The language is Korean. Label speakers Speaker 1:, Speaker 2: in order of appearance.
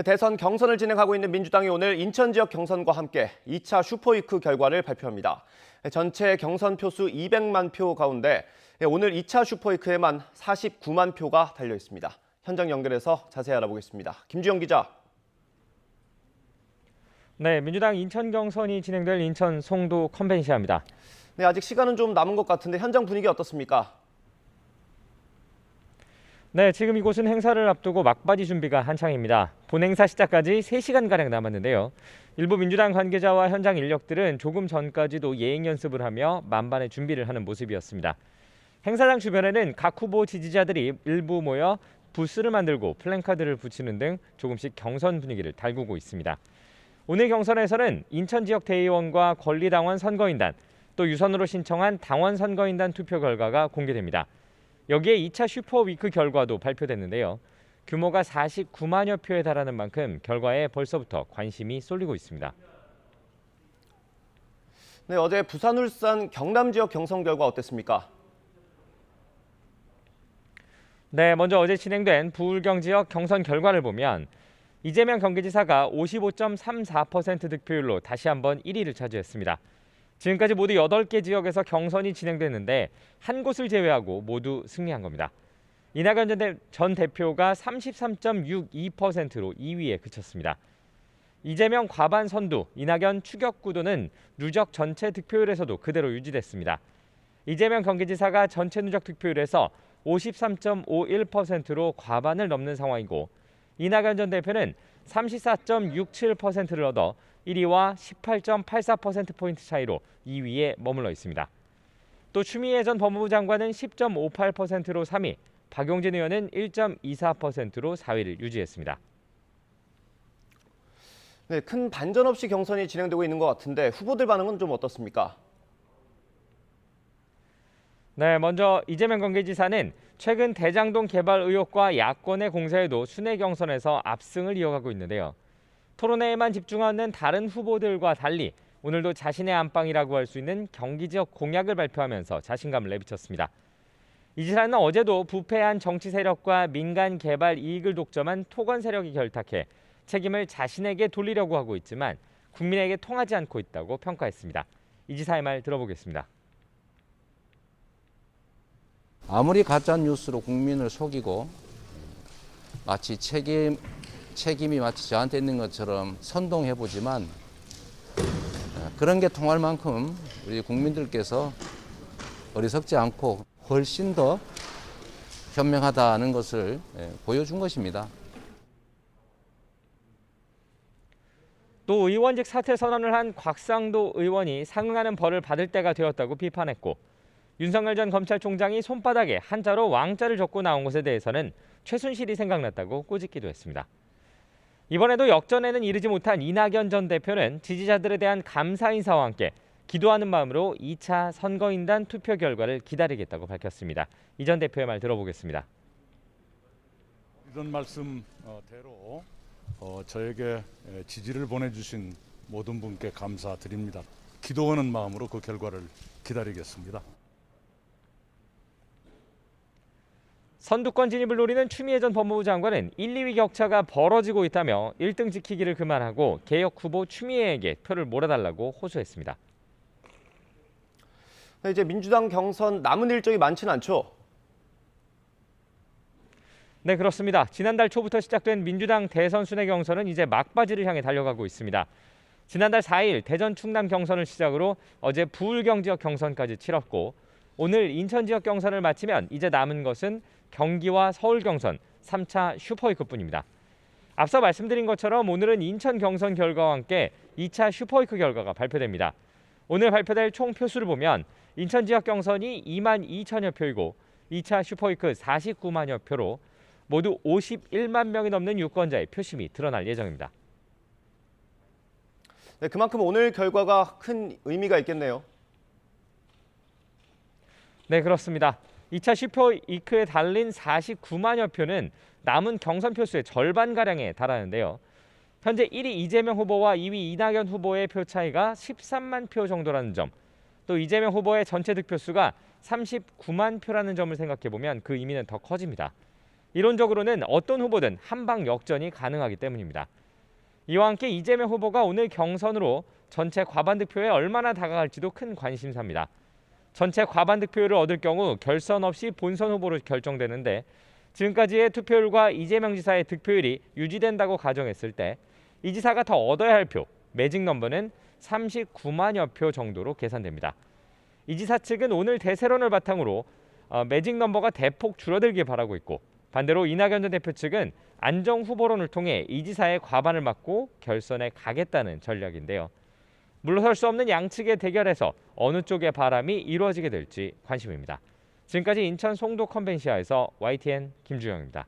Speaker 1: 대선 경선을 진행하고 있는 민주당이 오늘 인천 지역 경선과 함께 2차 슈퍼위크 결과를 발표합니다. 전체 경선 표수 200만 표 가운데 오늘 2차 슈퍼위크에만 49만 표가 달려 있습니다. 현장 연결해서 자세히 알아보겠습니다. 김주영 기자.
Speaker 2: 네, 민주당 인천 경선이 진행될 인천 송도 컨벤시아입니다.
Speaker 1: 네, 아직 시간은 좀 남은 것 같은데 현장 분위기 어떻습니까?
Speaker 2: 네, 지금 이곳은 행사를 앞두고 막바지 준비가 한창입니다. 본 행사 시작까지 3시간가량 남았는데요. 일부 민주당 관계자와 현장 인력들은 조금 전까지도 예행 연습을 하며 만반의 준비를 하는 모습이었습니다. 행사장 주변에는 각 후보 지지자들이 일부 모여 부스를 만들고 플랜카드를 붙이는 등 조금씩 경선 분위기를 달구고 있습니다. 오늘 경선에서는 인천 지역 대의원과 권리당원 선거인단, 또 유선으로 신청한 당원 선거인단 투표 결과가 공개됩니다. 여기에 2차 슈퍼위크 결과도 발표됐는데요. 규모가 49만여 표에 달하는 만큼 결과에 벌써부터 관심이 쏠리고 있습니다.
Speaker 1: 네, 어제 부산, 울산, 경남 지역 경선 결과 어땠습니까?
Speaker 2: 네, 먼저 어제 진행된 부울경 지역 경선 결과를 보면 이재명 경기지사가 55.34% 득표율로 다시 한번 1위를 차지했습니다. 지금까지 모두 8개 지역에서 경선이 진행됐는데 한 곳을 제외하고 모두 승리한 겁니다. 이낙연 전 대표가 33.62%로 2위에 그쳤습니다. 이재명 과반 선두, 이낙연 추격 구도는 누적 전체 득표율에서도 그대로 유지됐습니다. 이재명 경기지사가 전체 누적 득표율에서 53.51%로 과반을 넘는 상황이고 이낙연 전 대표는 34.67%를 얻어 1위와 18.84%포인트 차이로 2위에 머물러 있습니다. 또 추미애 전 법무부 장관은 10.58%로 3위, 박용진 의원은 1.24%로 4위를 유지했습니다.
Speaker 1: 네, 큰 반전 없이 경선이 진행되고 있는 것 같은데 후보들 반응은 좀 어떻습니까?
Speaker 2: 네, 먼저 이재명 경기지사는 최근 대장동 개발 의혹과 야권의 공세에도 순회 경선에서 압승을 이어가고 있는데요. 토론회에만 집중하는 다른 후보들과 달리 오늘도 자신의 안방이라고 할 수 있는 경기 지역 공약을 발표하면서 자신감을 내비쳤습니다. 이 지사는 어제도 부패한 정치 세력과 민간 개발 이익을 독점한 토건 세력이 결탁해 책임을 자신에게 돌리려고 하고 있지만 국민에게 통하지 않고 있다고 평가했습니다. 이 지사의 말 들어보겠습니다.
Speaker 3: 아무리 가짜 뉴스로 국민을 속이고 마치 책임이 마치 저한테 있는 것처럼 선동해보지만 그런 게 통할 만큼 우리 국민들께서 어리석지 않고 훨씬 더 현명하다는 것을 보여준 것입니다.
Speaker 2: 또 의원직 사퇴 선언을 한 곽상도 의원이 상응하는 벌을 받을 때가 되었다고 비판했고 윤석열 전 검찰총장이 손바닥에 한자로 왕자를 적고 나온 것에 대해서는 최순실이 생각났다고 꼬집기도 했습니다. 이번에도 역전에는 이르지 못한 이낙연 전 대표는 지지자들에 대한 감사 인사와 함께 기도하는 마음으로 2차 선거인단 투표 결과를 기다리겠다고 밝혔습니다. 이 전 대표의 말 들어보겠습니다.
Speaker 4: 이런 말씀대로 저에게 지지를 보내주신 모든 분께 감사드립니다. 기도하는 마음으로 그 결과를 기다리겠습니다.
Speaker 2: 선두권 진입을 노리는 추미애 전 법무부 장관은 1, 2위 격차가 벌어지고 있다며 1등 지키기를 그만하고 개혁 후보 추미애에게 표를 몰아달라고 호소했습니다.
Speaker 1: 네, 이제 민주당 경선 남은 일정이 많지는 않죠?
Speaker 2: 네, 그렇습니다. 지난달 초부터 시작된 민주당 대선 순회 경선은 이제 막바지를 향해 달려가고 있습니다. 지난달 4일 대전 충남 경선을 시작으로 어제 부울경 지역 경선까지 치렀고 오늘 인천 지역 경선을 마치면 이제 남은 것은 경기와 서울 경선 3차 슈퍼위크뿐입니다. 앞서 말씀드린 것처럼 오늘은 인천 경선 결과와 함께 2차 슈퍼위크 결과가 발표됩니다. 오늘 발표될 총 표수를 보면 인천 지역 경선이 2만 2천여 표이고 2차 슈퍼위크 49만여 표로 모두 51만 명이 넘는 유권자의 표심이 드러날 예정입니다.
Speaker 1: 네, 그만큼 오늘 결과가 큰 의미가 있겠네요.
Speaker 2: 네, 그렇습니다. 2차 슈퍼위크에 달린 49만여 표는 남은 경선 표수의 절반가량에 달하는데요. 현재 1위 이재명 후보와 2위 이낙연 후보의 표 차이가 13만 표 정도라는 점, 또 이재명 후보의 전체 득표수가 39만 표라는 점을 생각해보면 그 의미는 더 커집니다. 이론적으로는 어떤 후보든 한방 역전이 가능하기 때문입니다. 이와 함께 이재명 후보가 오늘 경선으로 전체 과반 득표에 얼마나 다가갈지도 큰 관심사입니다. 전체 과반 득표율을 얻을 경우 결선 없이 본선 후보로 결정되는데 지금까지의 투표율과 이재명 지사의 득표율이 유지된다고 가정했을 때 이 지사가 더 얻어야 할 표, 매직 넘버는 39만여 표 정도로 계산됩니다. 이 지사 측은 오늘 대세론을 바탕으로 매직 넘버가 대폭 줄어들길 바라고 있고 반대로 이낙연 전 대표 측은 안정 후보론을 통해 이 지사의 과반을 막고 결선에 가겠다는 전략인데요. 물러설 수 없는 양측의 대결에서 어느 쪽의 바람이 이루어지게 될지 관심입니다. 지금까지 인천 송도 컨벤시아에서 YTN 김주영입니다.